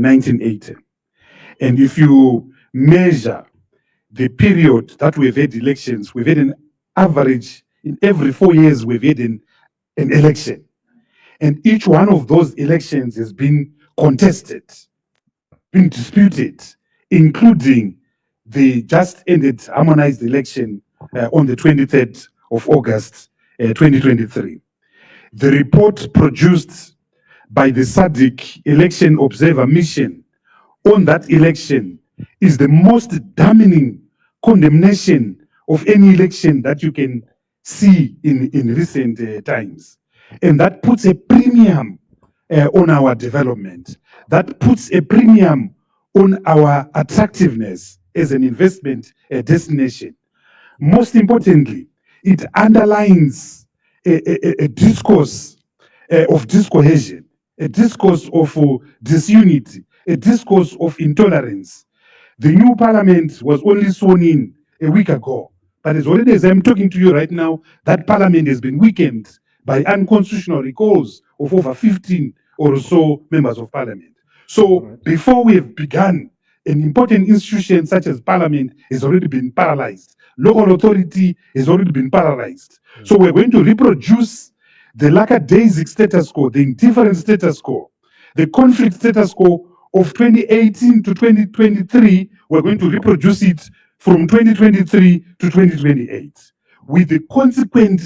1980. And if you measure the period that we've had elections, we've had an average in every 4 years, we've had an election. And each one of those elections has been contested, been disputed, including the just ended harmonized election on the 23rd of August, 2023. The report produced by the SADC Election Observer Mission on that election is the most damning condemnation of any election that you can see in recent times. And that puts a premium on our development. That puts a premium on our attractiveness as an investment destination. Most importantly, it underlines a discourse of discohesion, a discourse of disunity, a discourse of intolerance. The new parliament was only sworn in a week ago, but as already as I'm talking to you right now, that parliament has been weakened by unconstitutional recalls of over 15 or so members of parliament. So before we have begun, an important institution such as parliament has already been paralyzed. Local authority has already been paralyzed. So we're going to reproduce the lackadaisic status quo, the indifferent status quo, the conflict status quo of 2018 to 2023. We're going to reproduce it from 2023 to 2028 with the consequent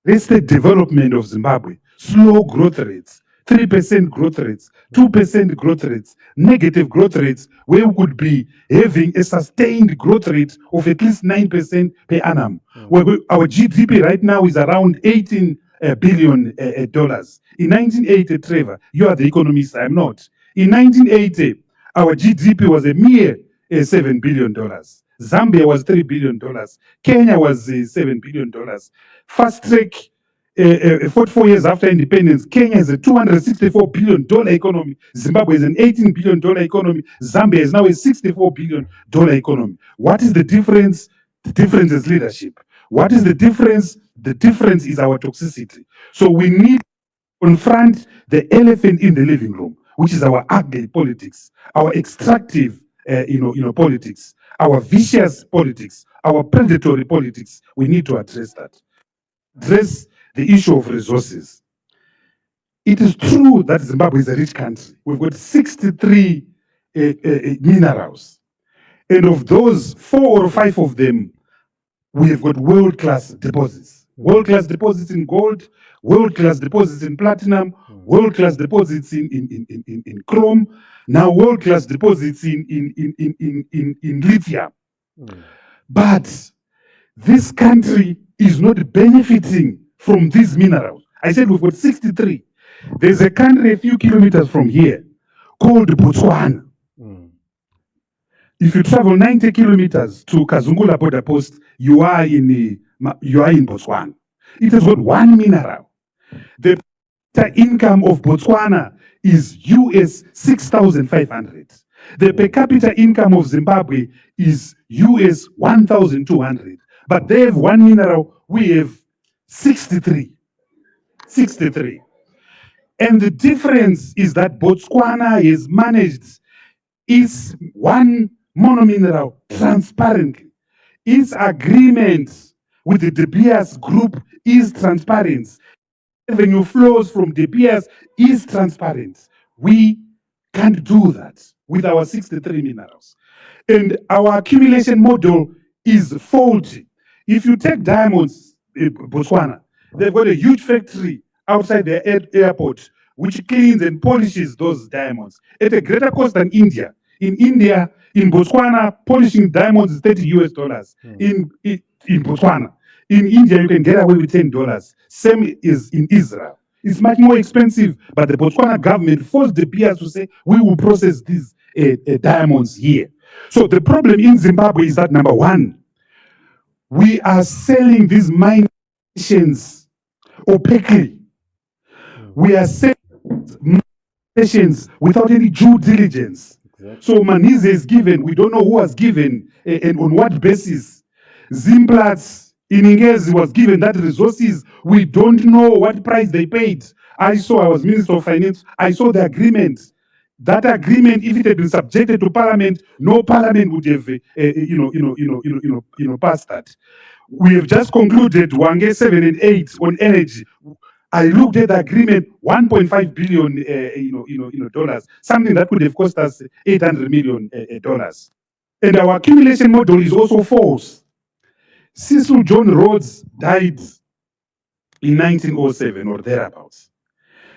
arrested development of Zimbabwe, slow growth rates, 3% growth rates, 2% growth rates, negative growth rates, where we could be having a sustained growth rate of at least 9% per annum. Our GDP right now is around $18 billion. In 1980, Trevor, you are the economist, I'm not. In 1980, our GDP was a mere $7 billion. Zambia was $3 billion. Kenya was $7 billion. Fast track, 44 years after independence, Kenya is a $264 billion economy. Zimbabwe is an $18 billion economy. Zambia is now a $64 billion economy. What is the difference? The difference is leadership. What is the difference? The difference is our toxicity. So we need to confront the elephant in the living room, which is our ugly politics, our extractive politics, our vicious politics, our predatory politics. We need to address that. Address the issue of resources. It is true that Zimbabwe is a rich country. We've got 63 minerals. And of those, 4 or 5 of them, we have got world-class deposits. World-class deposits in gold, world-class deposits in platinum, world-class deposits in chrome, now world-class deposits in lithium. But this country is not benefiting from these minerals. I said we've got 63. There's a country a few kilometers from here called Botswana. If you travel 90 kilometers to Kazungula border post, you are in Botswana. It has got one mineral. The per income of Botswana is US 6,500. The per capita income of Zimbabwe is US 1,200. But they have one mineral, we have 63. 63. And the difference is that Botswana has managed its one monomineral transparently. Its agreement with the De Beers group is transparent. Revenue flows from De Beers is transparent. We can't do that with our 63 minerals. And our accumulation model is faulty. If you take diamonds in Botswana, they've got a huge factory outside their airport which cleans and polishes those diamonds at a greater cost than India. In India, in Botswana, polishing diamonds is $30 US. In Botswana. In India, you can get away with $10. Same is in Israel. It's much more expensive, but the Botswana government forced the Beers to say, we will process these diamonds here. So the problem in Zimbabwe is that, number one, we are selling these mine nations opaquely. We are selling nations without any due diligence. Exactly. So Manize is given, we don't know who was given and on what basis. Zimplats in Ingezi was given that resources. We don't know what price they paid. I was Minister of Finance. I saw the agreement. That agreement, if it had been subjected to Parliament, no Parliament would have, passed that. We have just concluded Wange 7 and 8 on energy. I looked at the agreement, 1.5 billion, dollars, something that could have cost us 800 million dollars. And our accumulation model is also false. Cecil John Rhodes died in 1907 or thereabouts.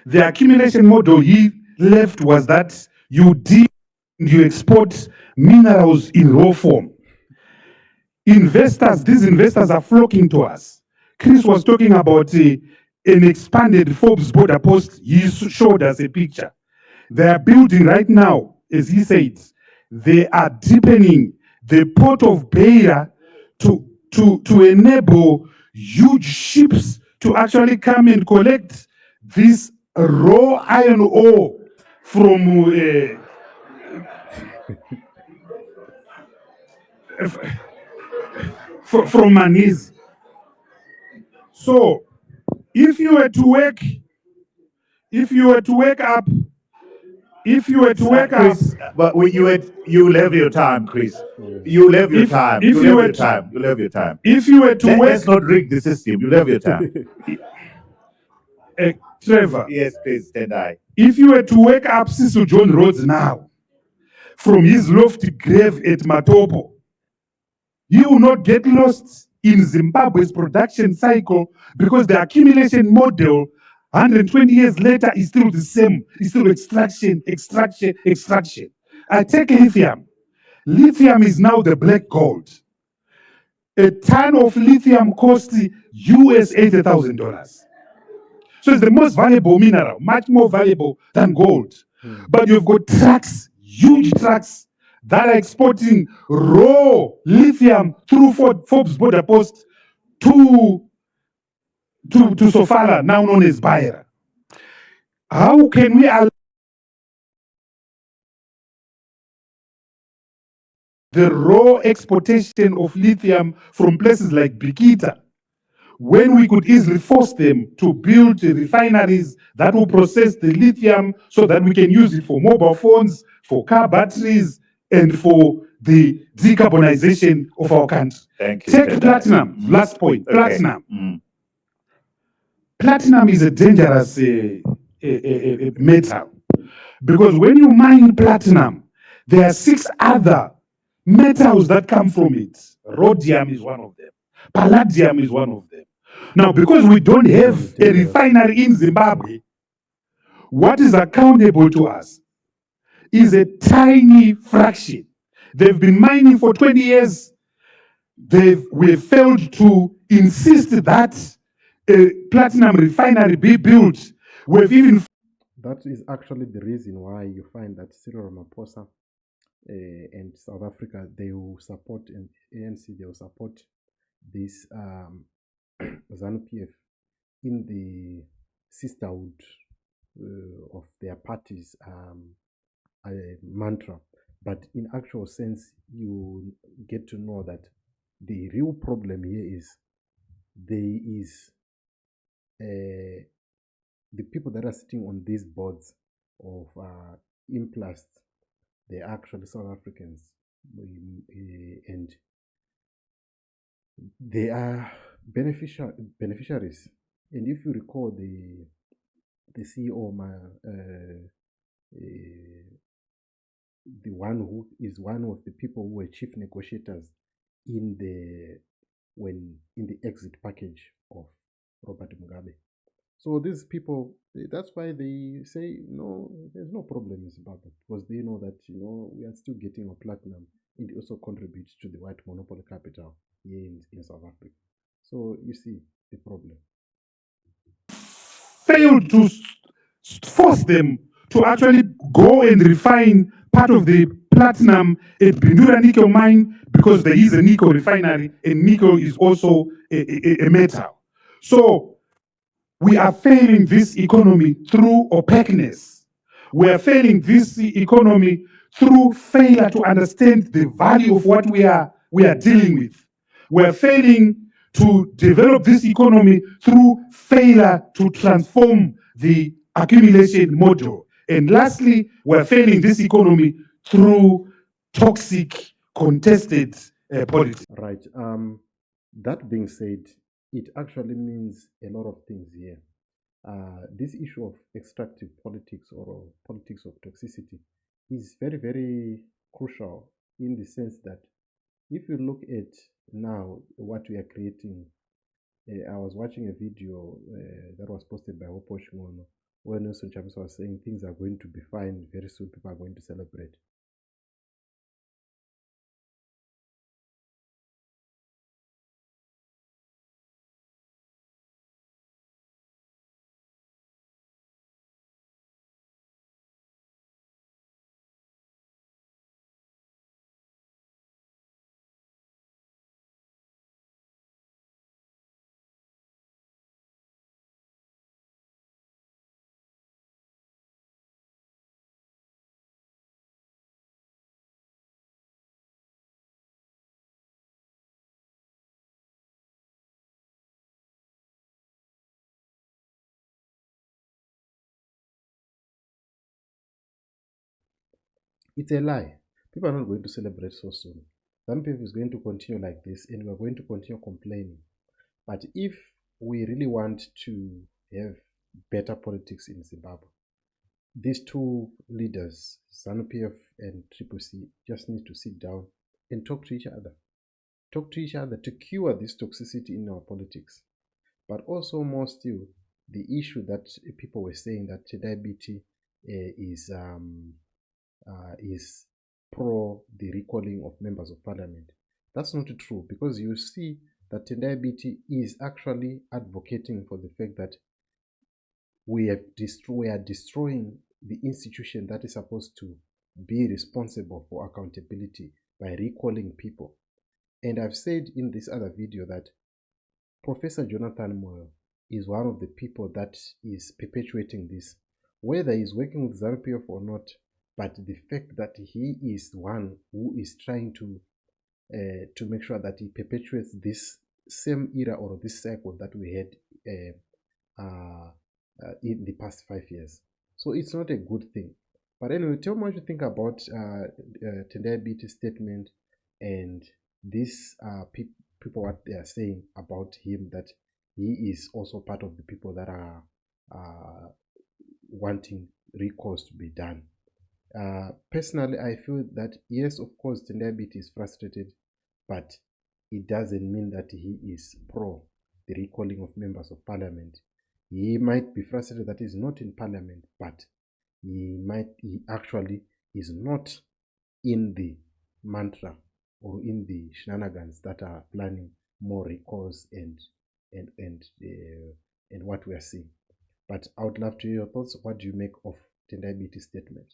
The accumulation model he left was that you export minerals in raw form. These investors are flocking to us. Chris was talking about an expanded Forbes border post. He showed us a picture. They are building right now, as he said, they are deepening the port of Beira to enable huge ships to actually come and collect this raw iron ore from from Manise. So, if you were to wake up, Chris, but you have your time, Chris. You'll have your time. You'll have your time. If you were to Let's not rig the system. You'll have your time. Trevor. Yes, please, Tendai. If you were to wake up Cecil John Rhodes now from his lofty grave at Matopo, he will not get lost in Zimbabwe's production cycle because the accumulation model 120 years later is still the same. It's still extraction. I take lithium. Lithium is now the black gold. A ton of lithium costs US $80,000. So it's the most valuable mineral, much more valuable than gold. But you've got trucks, huge trucks, that are exporting raw lithium through Forbes border post to Sofala, now known as Beira. How can we allow the raw exportation of lithium from places like Bikita, when we could easily force them to build refineries that will process the lithium so that we can use it for mobile phones, for car batteries, and for the decarbonization of our country? Thank you. Take platinum. Last point. Okay. Platinum. Platinum is a dangerous metal because when you mine platinum, there are 6 other metals that come from it. Rhodium is one of them. Palladium is one of them. Now, because we don't have a refinery in Zimbabwe, what is accountable to us is a tiny fraction. They've been mining for 20 years. We've failed to insist that a platinum refinery be built. We've even... That is actually the reason why you find that Cyril Ramaphosa and South Africa, they will support, and ANC, they will support this ZANU-PF in the sisterhood of their parties mantra. But in actual sense, you get to know that the real problem here is there is the people that are sitting on these boards of Implast, they're actually South Africans, and they are beneficiaries. And if you recall, the CEO, the one who is one of the people who were chief negotiators in the exit package of Robert Mugabe. So these people, that's why they say, no, there's no problem in Zimbabwe, because they know that, we are still getting our platinum, and it also contributes to the white monopoly capital here in South Africa. So you see the problem. Failed to force them to actually go and refine part of the platinum at Bindura nickel mine, because there is a nickel refinery, and nickel is also a metal. So we are failing this economy through opaqueness. We are failing this economy through failure to understand the value of what we are dealing with. We are failing to develop this economy through failure to transform the accumulation model. And lastly, we're failing this economy through toxic, contested politics. Right. That being said, it actually means a lot of things here. This issue of extractive politics or politics of toxicity is very, very crucial in the sense that if you look at now what we are creating, I was watching a video that was posted by Hopo Shimono where Nelson Chamisa was saying things are going to be fine very soon, people are going to celebrate. It's a lie. People are not going to celebrate so soon. ZANU-PF is going to continue like this and we're going to continue complaining. But if we really want to have better politics in Zimbabwe, these two leaders, ZANU-PF and Triple C, just need to sit down and talk to each other. Talk to each other to cure this toxicity in our politics. But also more still, the issue that people were saying that Tendai Biti is pro the recalling of members of parliament. That's not true, because you see that Tendai Biti is actually advocating for the fact that we are destroying the institution that is supposed to be responsible for accountability by recalling people. And I've said in this other video that Professor Jonathan Moyo is one of the people that is perpetuating this, whether he's working with ZANU-PF or not. But the fact that he is one who is trying to make sure that he perpetuates this same era or this cycle that we had in the past 5 years. So it's not a good thing. But anyway, tell me what you think about Tendai Biti's statement and these people, what they are saying about him, that he is also part of the people that are wanting recalls to be done. Personally, I feel that yes, of course, Tendai Biti is frustrated, but it doesn't mean that he is pro the recalling of members of parliament. He might be frustrated that he's not in parliament, but he actually is not in the mantra or in the shenanigans that are planning more recalls and what we are seeing. But I would love to hear your thoughts. What do you make of Tendai Biti's statement?